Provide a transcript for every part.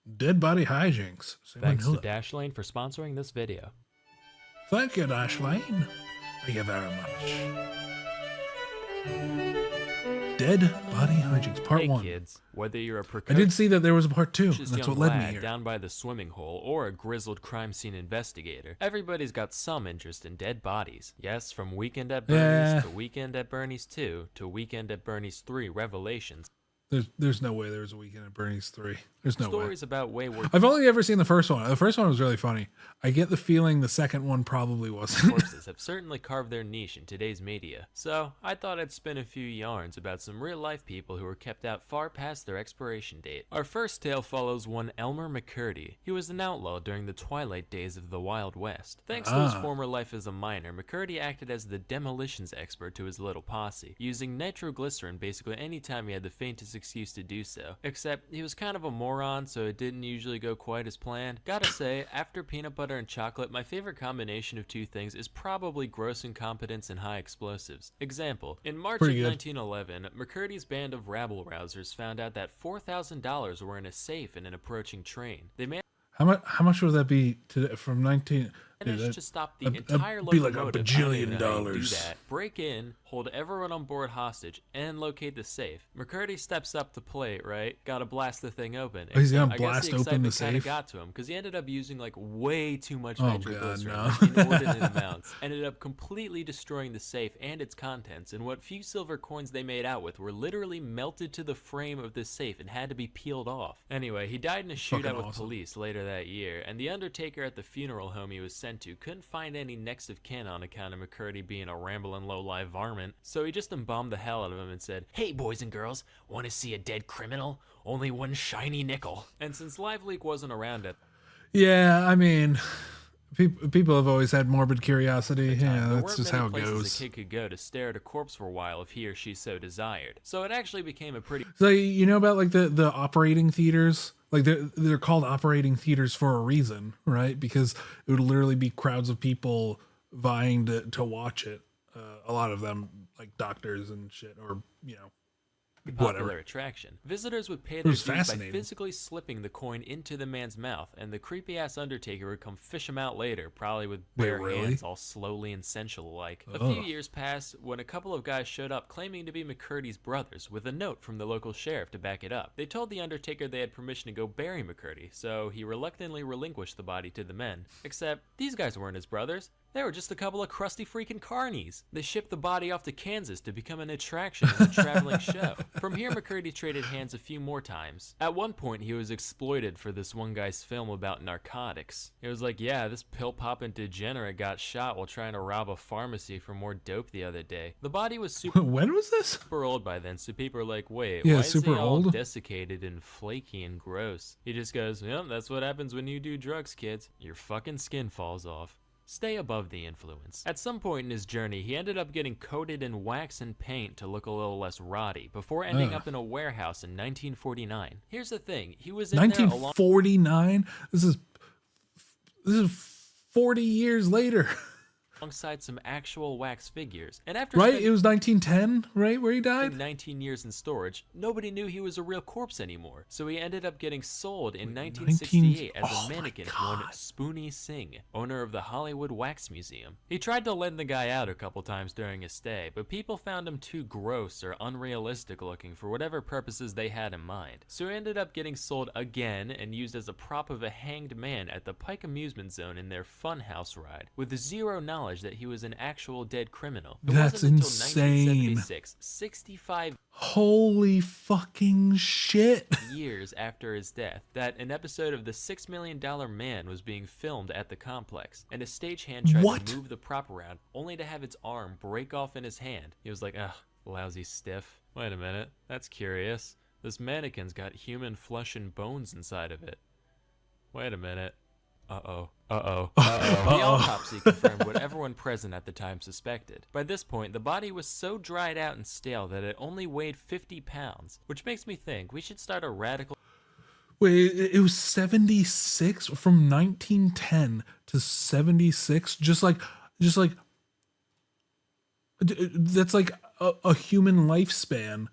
Dead body hijinks. Thanks to Dashlane for sponsoring this video. Thank you, Dashlane. Thank you very much. Dead body hijinks, part Hey 1. kids, whether you're a I precocious did see that there was a part 2, and that's young what led me lad here. down by the swimming hole or a grizzled crime scene investigator, everybody's got some interest in dead bodies. Yes, from Weekend at Bernie's to Weekend at Bernie's 2 to Weekend at Bernie's 3 Revelations. There's no way there's a Weekend at Bernie's 3. There's no way. Stories about wayward I've only ever seen the first one. The first one was really funny. I get the feeling the second one probably wasn't. corpses have certainly carved their niche in today's media. So, I thought I'd spin a few yarns about some real-life people who were kept out far past their expiration date. Our first tale follows one Elmer McCurdy. He was an outlaw during the twilight days of the Wild West. Thanks to his former life as a miner, McCurdy acted as the demolitions expert to his little posse, using nitroglycerin basically any time he had the faintest excuse to do so. Except, he was kind of a moron, so it didn't usually go quite as planned. Gotta say, after peanut butter and chocolate, my favorite combination of two things is probably gross incompetence and high explosives. Example, in March of 1911, McCurdy's band of rabble-rousers found out that $4,000 were in a safe in an approaching train. They How much would that be today from 19? managed to stop the that'd entire be like locomotive. $1 bajillion. Do that, break in, hold everyone on board hostage, and locate the safe. McCurdy steps up to plate, right? Gotta blast the thing open. Oh, he's gonna I guess blast the open the excitement kinda safe? got to him because he ended up using like way too much Oh, nitroglycerin, God, like inordinate amounts. Ended up completely destroying the safe and its contents. And what few silver coins they made out with were literally melted to the frame of the safe and had to be peeled off. Anyway, he died in a shootout with police later that year, and the undertaker at the funeral home he was sent to couldn't find any next of kin on account of McCurdy being a rambling low-life varmint, so he just embalmed the hell out of him and said, "Hey boys and girls, want to see a dead criminal? Only one shiny nickel." And since LiveLeak wasn't around at Yeah, I mean, people have always had morbid curiosity. Yeah, there that's weren't just many how it places goes. a kid could go to stare at a corpse for a while if he or she so desired. So it actually became a pretty So you know about like the operating theaters? Like they're called operating theaters for a reason, right? Because it would literally be crowds of people vying to watch it. A lot of them like doctors and shit, or popular whatever. attraction. Visitors would pay their was dues by fascinating. physically slipping the coin into the man's mouth, and the creepy-ass undertaker would come fish him out later, probably with bare really? hands, all slowly and sensual-like. A few years passed when a couple of guys showed up claiming to be McCurdy's brothers, with a note from the local sheriff to back it up. They told the undertaker they had permission to go bury McCurdy, so he reluctantly relinquished the body to the men. Except, these guys weren't his brothers. They were just a couple of crusty freaking carnies. They shipped the body off to Kansas to become an attraction in a traveling show. From here, McCurdy traded hands a few more times. At one point, he was exploited for this one guy's film about narcotics. It was like, yeah, this pill-popping degenerate got shot while trying to rob a pharmacy for more dope the other day. The body was When was this? super old by then, so people are like, wait, Yeah, why is super he all old? desiccated and flaky and gross? He just goes, yep, that's what happens when you do drugs, kids. Your fucking skin falls off. Stay above the influence. At some point in his journey, he ended up getting coated in wax and paint to look a little less rotty, before ending up in a warehouse in 1949. Here's the thing, he was in there along 1949. This is 40 years later. alongside some actual wax figures. And after Right? spending It was 1910, right? Where he died? 19 years in storage, nobody knew he was a real corpse anymore. So he ended up getting sold in 1968 as a mannequin to one Spoony Singh, owner of the Hollywood Wax Museum. He tried to lend the guy out a couple times during his stay, but people found him too gross or unrealistic looking for whatever purposes they had in mind. So he ended up getting sold again and used as a prop of a hanged man at the Pike Amusement Zone in their Funhouse ride, with zero knowledge that he was an actual dead criminal. It That's wasn't until insane. 1976, 65 Holy fucking shit. years after his death, that an episode of The $6 Million Man was being filmed at the complex, and a stagehand tried to move the prop around, only to have its arm break off in his hand. He was like, ugh, lousy stiff. Wait a minute, that's curious. This mannequin's got human flesh and bones inside of it. Wait a minute. Uh-oh. The autopsy confirmed what everyone present at the time suspected. By this point, the body was so dried out and stale that it only weighed 50 pounds, which makes me think we should start a radical... Wait, it was 76 from 1910 to 76. Just like that's like a human lifespan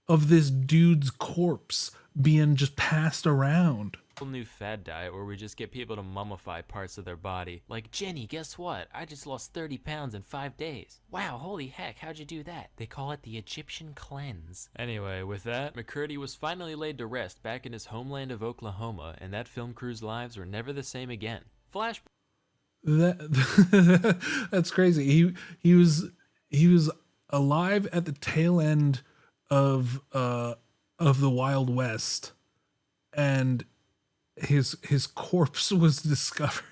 of this dude's corpse being just passed around. new fad diet where we just get people to mummify parts of their body. Like, Jenny, guess what? I just lost 30 pounds in 5 days. Wow, holy heck, how'd you do that? They call it the Egyptian cleanse. Anyway, with that, McCurdy was finally laid to rest back in his homeland of Oklahoma, and that film crew's lives were never the same again. Flash. That's crazy. He was alive at the tail end of the Wild West, and his corpse was discovered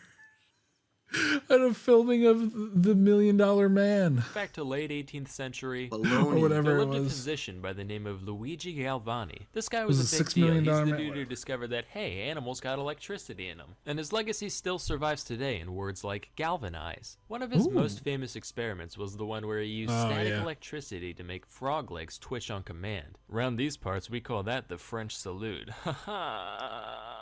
at a filming of The $1 Million Man. Back to late 18th century, or whatever there it lived a was. physician by the name of Luigi Galvani. This guy was a $6 big deal. million He's the man. dude who discovered that, hey, animals got electricity in them. And his legacy still survives today in words like galvanize. One of his most famous experiments was the one where he used static electricity to make frog legs twitch on command. Around these parts, we call that the French salute. Ha ha.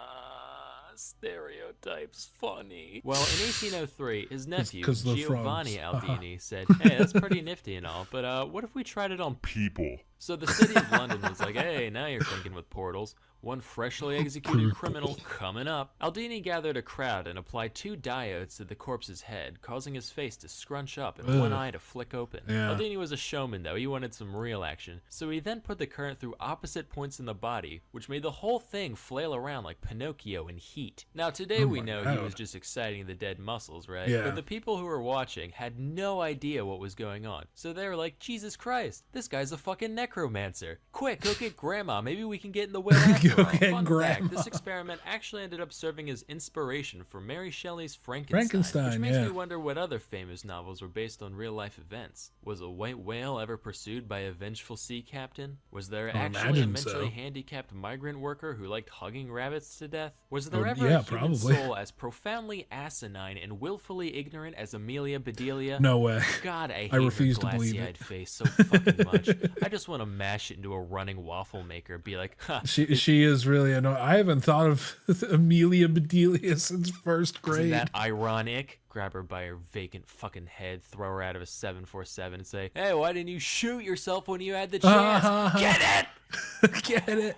Stereotypes funny. Well, in 1803, his nephew, Giovanni Aldini, said, hey, that's pretty nifty and all, but what if we tried it on people? So the city of London was like, hey, now you're thinking with portals. One freshly executed criminal coming up. Aldini gathered a crowd and applied 2 diodes to the corpse's head, causing his face to scrunch up and one eye to flick open. Aldini was a showman, though. He wanted some real action. So he then put the current through opposite points in the body, which made the whole thing flail around like Pinocchio in heat. Now, today we know he was just exciting the dead muscles, right? Yeah. But the people who were watching had no idea what was going on. So they were like, Jesus Christ, this guy's a fucking necromancer. Quick, go get grandma. Maybe we can get in the way after all. Fun fact, this experiment actually ended up serving as inspiration for Mary Shelley's Frankenstein, which makes me wonder what other famous novels were based on real-life events. Was a white whale ever pursued by a vengeful sea captain? Was there actually a mentally handicapped migrant worker who liked hugging rabbits to death? Was there ever a human soul as profoundly asinine and willfully ignorant as Amelia Bedelia? No way. God, I hate refuse her to believe glassy-eyed it. face so fucking much. I just want to mash it into a running waffle maker, be like, ha. She is really annoying. I haven't thought of Amelia Bedelia since first grade. Isn't that ironic? Grab her by her vacant fucking head, throw her out of a 747 and say, hey, why didn't you shoot yourself when you had the chance? Get it! Get it?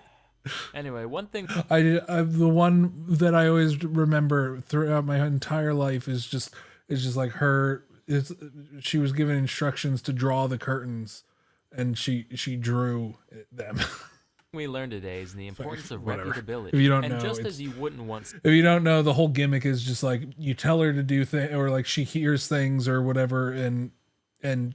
Anyway, one thing... the one that I always remember throughout my entire life is just like her. She was given instructions to draw the curtains, and she drew them. We learned today is the importance of reputability. If you don't and know, just as you wouldn't want... If you don't know, the whole gimmick is just like you tell her to do things, or like she hears things or whatever, and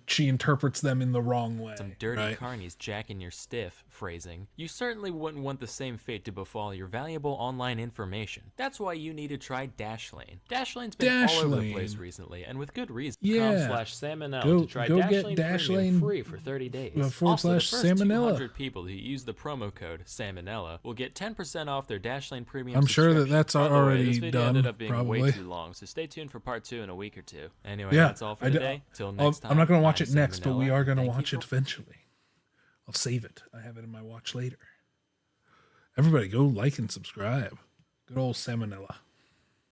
she interprets them in the wrong way. Some dirty carnies jacking your stiff phrasing. You certainly wouldn't want the same fate to befall your valuable online information. That's why you need to try Dashlane. Dashlane's been all over the place recently, and with good reason. .com/salmonella to try Dashlane Premium free for 30 days. Also, the first 200 people who use the promo code Salmonella will get 10% off their Dashlane Premium. I'm sure that that's already this video done. Ended up being probably way too long, so stay tuned for part 2 in a week or two. Anyway, that's all for today. Till next time. I'm not going to watch it next, but we are going to Thank watch you it eventually. I'll save it. I have it in my watch later. Everybody go like and subscribe. Good old Salmonella.